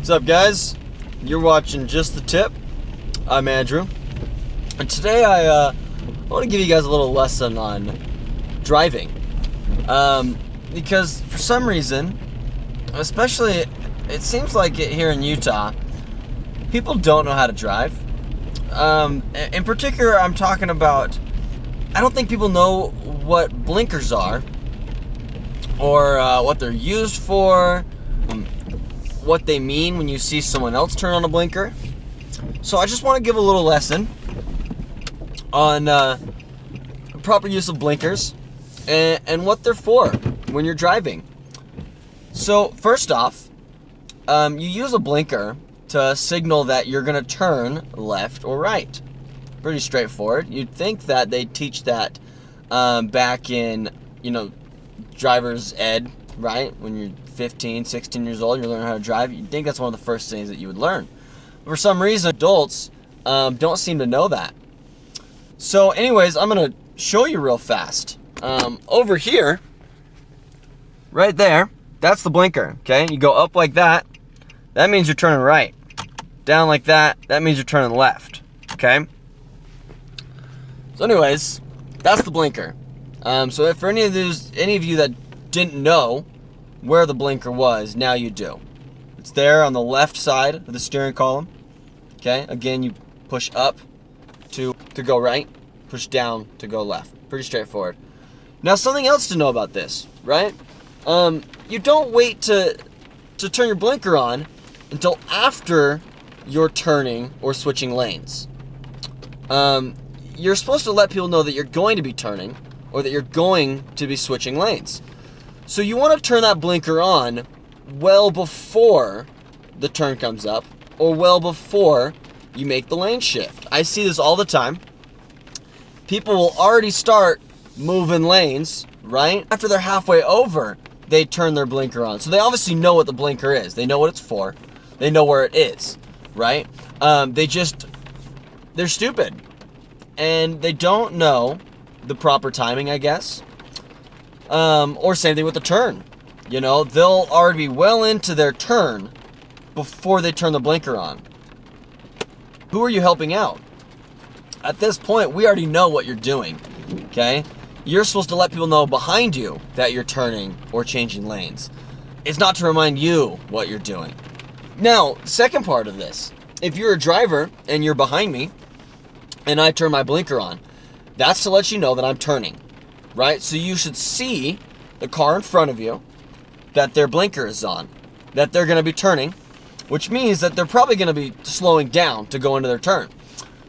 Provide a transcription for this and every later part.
What's up, guys? You're watching Just the Tip. I'm Andrew, and today I want to give you guys a little lesson on driving, because for some reason, especially it seems like it here in Utah, people don't know how to drive. In particular, I'm talking about, I don't think people know what blinkers are, or what they're used for, what they mean when you see someone else turn on a blinker. So I just want to give a little lesson on proper use of blinkers and what they're for when you're driving. So first off, you use a blinker to signal that you're going to turn left or right. Pretty straightforward. You'd think that they'd teach that back in, driver's ed, right? When you're 15, 16 years old, you're learning how to drive. You'd think that's one of the first things that you would learn. But for some reason, adults don't seem to know that. So anyways, I'm going to show you real fast. Over here, right there, that's the blinker, okay? You go up like that, that means you're turning right. Down like that, that means you're turning left, okay? So anyways, that's the blinker. So if for any of you that didn't know where the blinker was, now you do. It's there on the left side of the steering column. Okay, again, you push up to go right, push down to go left. Pretty straightforward. Now, something else to know about this, right? You don't wait to turn your blinker on until after you're turning or switching lanes. You're supposed to let people know that you're going to be turning or that you're going to be switching lanes. So you want to turn that blinker on well before the turn comes up or well before you make the lane shift. I see this all the time. People will already start moving lanes, right? After they're halfway over, they turn their blinker on. So they obviously know what the blinker is. They know what it's for. They know where it is, right? They're stupid. And they don't know the proper timing, I guess. Or same thing with the turn. They'll already be well into their turn before they turn the blinker on. Who are you helping out? At this point, we already know what you're doing, okay? You're supposed to let people know behind you that you're turning or changing lanes. It's not to remind you what you're doing. Now, second part of this, if you're a driver and you're behind me and I turn my blinker on, that's to let you know that I'm turning. Right? So you should see the car in front of you, that their blinker is on, that they're going to be turning, which means that they're probably going to be slowing down to go into their turn.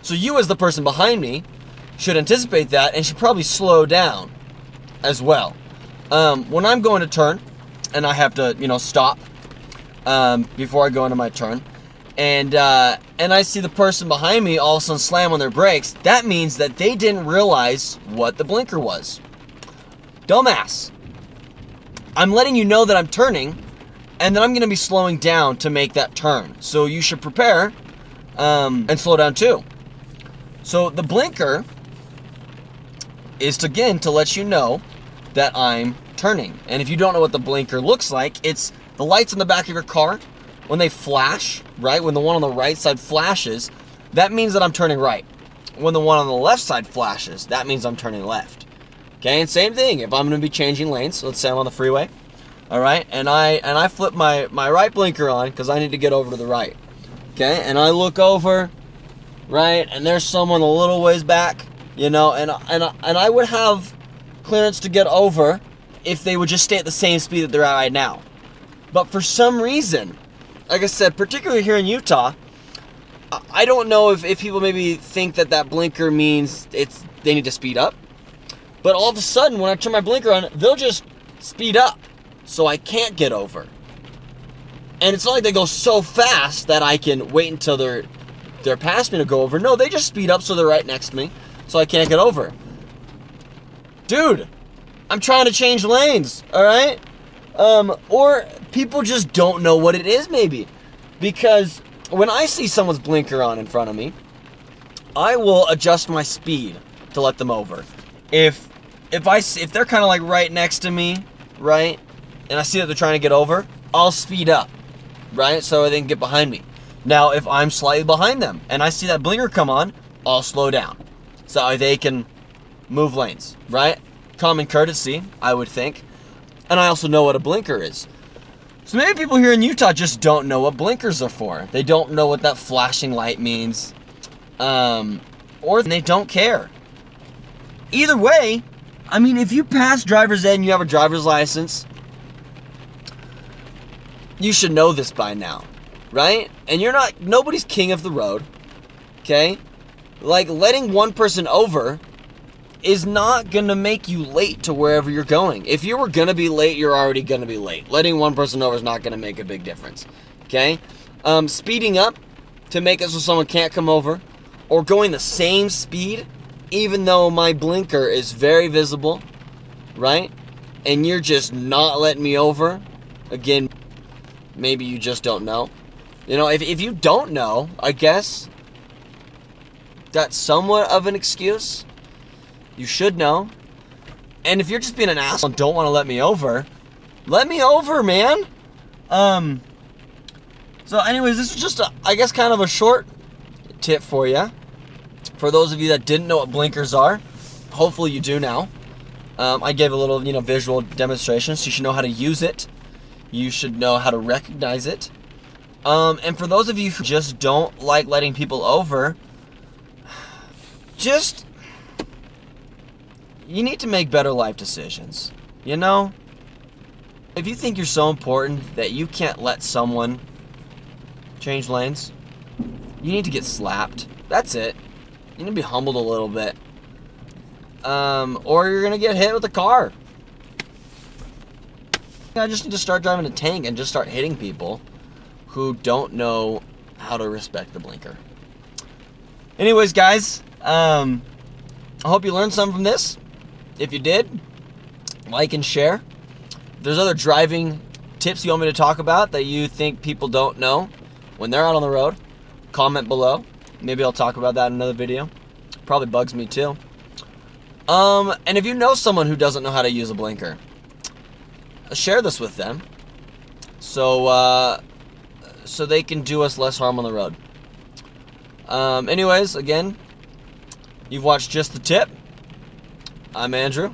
So you as the person behind me should anticipate that and should probably slow down as well. When I'm going to turn and I have to, stop before I go into my turn, and I see the person behind me all of a sudden slam on their brakes, that means that they didn't realize what the blinker was. Dumbass. I'm letting you know that I'm turning, and then I'm going to be slowing down to make that turn. So you should prepare and slow down too. So the blinker is, again, to let you know that I'm turning. And if you don't know what the blinker looks like, it's the lights in the back of your car. When they flash, right, when the one on the right side flashes, that means that I'm turning right. When the one on the left side flashes, that means I'm turning left. Okay, and same thing, if I'm going to be changing lanes, let's say I'm on the freeway, all right, and I flip my right blinker on because I need to get over to the right, okay, and I look over, right, and there's someone a little ways back, and I would have clearance to get over if they would just stay at the same speed that they're at right now. But for some reason, like I said, particularly here in Utah, I don't know if people maybe think that blinker means they need to speed up. But all of a sudden, when I turn my blinker on, they'll just speed up so I can't get over. And it's not like they go so fast that I can wait until they're past me to go over. No, they just speed up so they're right next to me so I can't get over. Dude, I'm trying to change lanes, all right? Or people just don't know what it is maybe. Because when I see someone's blinker on in front of me, I will adjust my speed to let them over. If they're kind of like right next to me, right, and I see that they're trying to get over, I'll speed up, right? So they can get behind me. Now, if I'm slightly behind them and I see that blinker come on, I'll slow down so they can move lanes, right? Common courtesy, I would think. And I also know what a blinker is. So maybe people here in Utah just don't know what blinkers are for. They don't know what that flashing light means. Or they don't care. Either way, I mean, if you pass driver's ed and you have a driver's license, you should know this by now, right? And nobody's king of the road, okay? Like, letting one person over is not gonna make you late to wherever you're going. If you were gonna be late, you're already gonna be late. Letting one person over is not gonna make a big difference, okay? Speeding up to make it so someone can't come over, or going the same speed, even though my blinker is very visible, right? And you're just not letting me over, again, maybe you just don't know. You know, if you don't know, I guess that's somewhat of an excuse. You should know. And if you're just being an asshole and don't want to let me over, man. So anyways, this is just, I guess, kind of a short tip for you. For those of you that didn't know what blinkers are, hopefully you do now. I gave a little, visual demonstration, so you should know how to use it. You should know how to recognize it. And for those of you who just don't like letting people over, you need to make better life decisions. You know? If you think you're so important that you can't let someone change lanes, you need to get slapped. That's it. You need to be humbled a little bit. Or you're going to get hit with a car. I just need to start driving a tank and just start hitting people who don't know how to respect the blinker. Anyways, guys, I hope you learned something from this. If you did, like and share. If there's other driving tips you want me to talk about that you think people don't know when they're out on the road, comment below. Maybe I'll talk about that in another video. Probably bugs me too. And if you know someone who doesn't know how to use a blinker, share this with them so they can do us less harm on the road. Anyways, again, you've watched Just the Tip. I'm Andrew.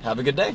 Have a good day.